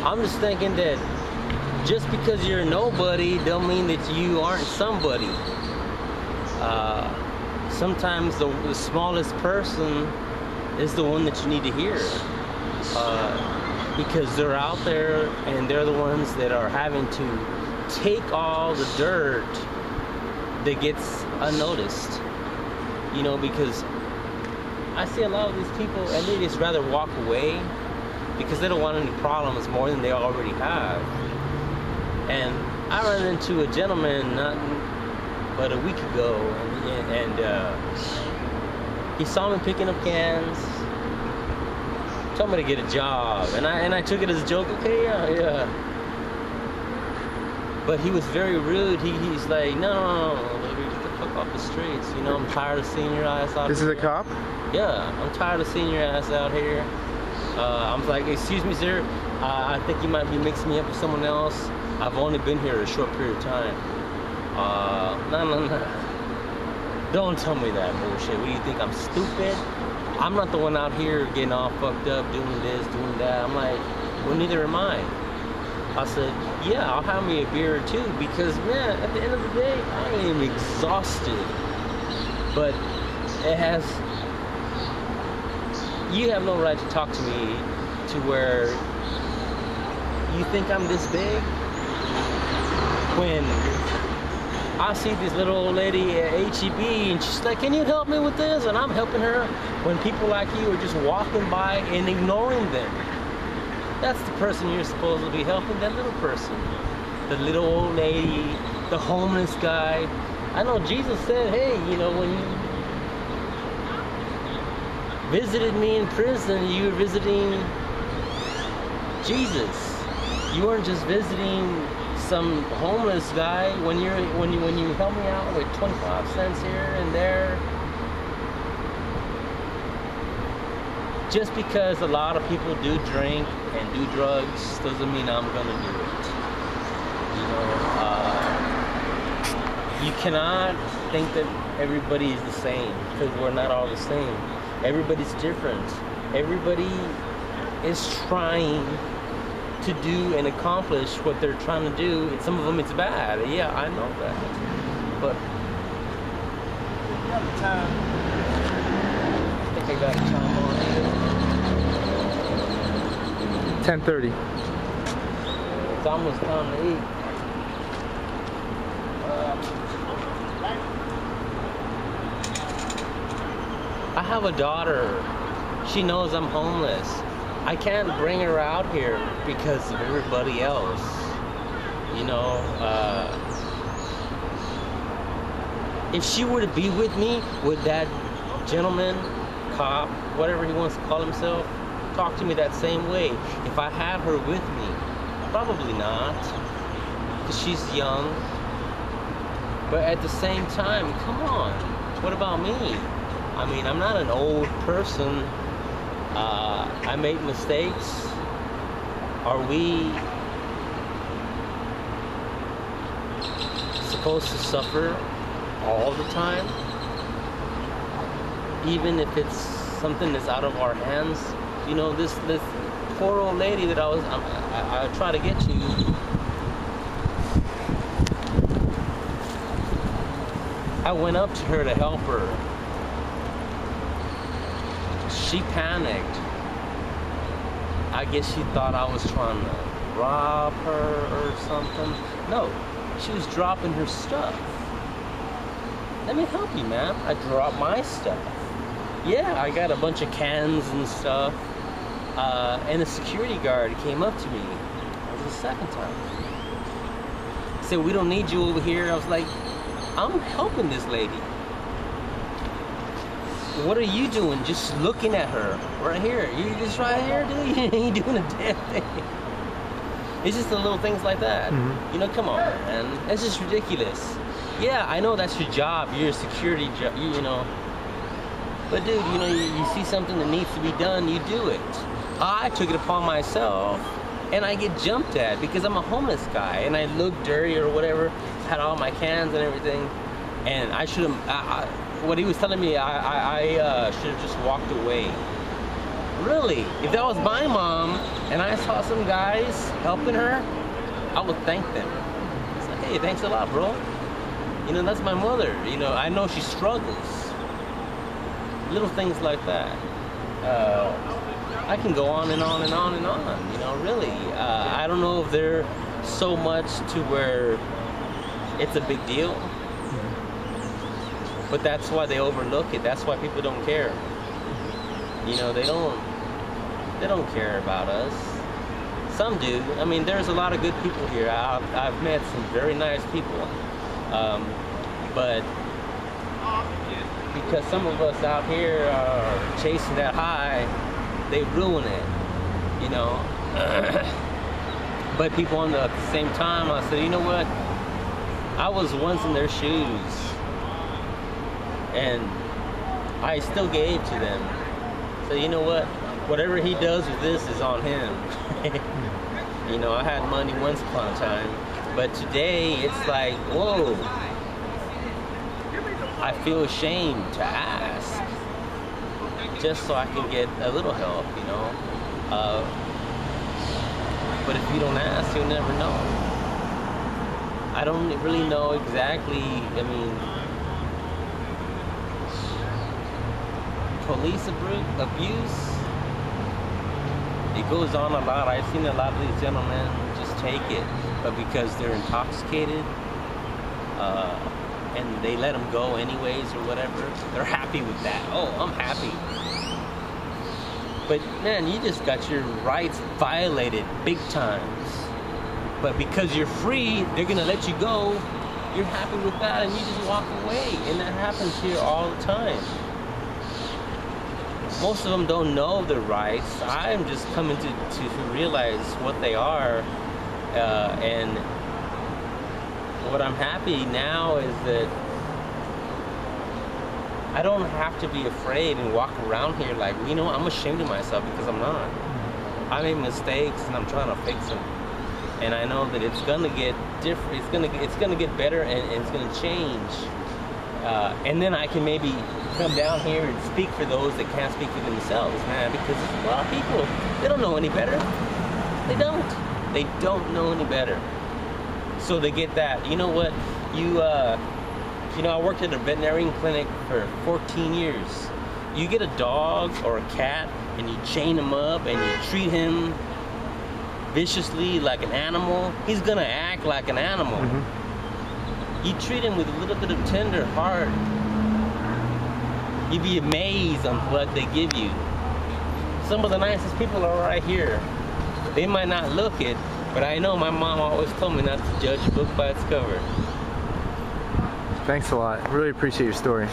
I'm just thinking that just because you're nobody don't mean that you aren't somebody. Sometimes the smallest person is the one that you need to hear, because they're out there and they're the ones that are having to take all the dirt that gets unnoticed. You know, because I see a lot of these people and they just rather walk away because they don't want any problems more than they already have. And I ran into a gentleman not but a week ago, and he saw me picking up cans, told me to get a job, and I took it as a joke. Okay, yeah. But he was very rude. He's like, no, baby, get the fuck off the streets. You know, I'm tired of seeing your ass out here. This is a cop? Yeah, I'm tired of seeing your ass out here. I'm like, excuse me, sir. I think you might be mixing me up with someone else. I've only been here a short period of time. No. Don't tell me that bullshit. What do you think, I'm stupid? I'm not the one out here getting all fucked up, doing this, doing that. I'm like, well, neither am I. I said, yeah, I'll have me a beer or two, because, man, at the end of the day, I am exhausted. But it has, you have no right to talk to me to where you think I'm this big. When I see this little old lady at HEB and she's like, can you help me with this? And I'm helping her, when people like you are just walking by and ignoring them. That's the person you're supposed to be helping, that little person. The little old lady, the homeless guy. I know Jesus said, hey, you know, when you visited me in prison, you were visiting Jesus. You weren't just visiting some homeless guy. When you help me out with 25 cents here and there. Just because a lot of people do drink and do drugs doesn't mean I'm gonna do it. You know, you cannot think that everybody is the same, because we're not all the same. Everybody's different. Everybody is trying to do and accomplish what they're trying to do. And some of them it's bad. Yeah, I know that. But I think I got time on here. 10:30. It's almost time to eat. I have a daughter. She knows I'm homeless. I can't bring her out here because of everybody else. You know, if she were to be with me, would that gentleman, cop, whatever he wants to call himself, talk to me that same way? If I have her with me, probably not, because she's young. But at the same time, come on, what about me? I mean, I'm not an old person. I make mistakes. Are we supposed to suffer all the time? Even if it's something that's out of our hands? You know, this poor old lady that I try to get to. I went up to her to help her. She panicked. I guess she thought I was trying to rob her or something. No, she was dropping her stuff. Let me help you, ma'am. I dropped my stuff. Yeah, I got a bunch of cans and stuff. And the security guard came up to me. That was the second time. He said, we don't need you over here. I was like, I'm helping this lady. What are you doing? Just looking at her right here. You just right here, dude. You ain't doing a damn thing. It's just the little things like that. Mm-hmm. You know, come on, man. That's just ridiculous. Yeah, I know that's your job. You're a security job, you know. But dude, you know, you see something that needs to be done, you do it. I took it upon myself, and I get jumped at because I'm a homeless guy, and I look dirty or whatever, had all my cans and everything, and I should have, what he was telling me, I should have just walked away. really, if that was my mom and I saw some guys helping her, I would thank them. It's like, hey, thanks a lot, bro. You know, that's my mother. You know, I know she struggles. Little things like that. I can go on and on and on and on, you know, really. I don't know if they're so much to where it's a big deal, but that's why they overlook it. That's why people don't care. You know, they don't care about us. Some do. I mean, there's a lot of good people here. I've met some very nice people, but because some of us out here are chasing that high, they ruin it, you know. But people at the same time, I said, you know what? I was once in their shoes, and I still gave to them. So you know what? Whatever he does with this is on him. You know, I had money once upon a time, but today it's like, whoa. I feel ashamed to ask, just so I can get a little help, you know. But if you don't ask, you'll never know. I don't really know exactly. I mean, police abuse, it goes on a lot. I've seen a lot of these gentlemen just take it, but because they're intoxicated, and they let them go anyways or whatever, they're happy with that. Oh, I'm happy. But man, you just got your rights violated big times. But because you're free, they're gonna let you go. You're happy with that and you just walk away. And that happens here all the time. Most of them don't know their rights. I'm just coming to realize what they are. And what I'm happy now is that I don't have to be afraid and walk around here like, you know, I'm ashamed of myself, because I'm not. I made mistakes and I'm trying to fix them. And I know that it's gonna get different. It's gonna get better, and it's gonna change. And then I can maybe come down here and speak for those that can't speak for themselves, man. Because a lot of people, they don't know any better. They don't. They don't know any better. So they get that. You know what? You know, I worked at a veterinarian clinic for 14 years. You get a dog or a cat and you chain him up and you treat him viciously like an animal, he's gonna act like an animal. You treat him with a little bit of tender heart, you'd be amazed on what they give you. Some of the nicest people are right here. They might not look it, but I know my mom always told me not to judge a book by its cover. Thanks a lot. Really appreciate your story.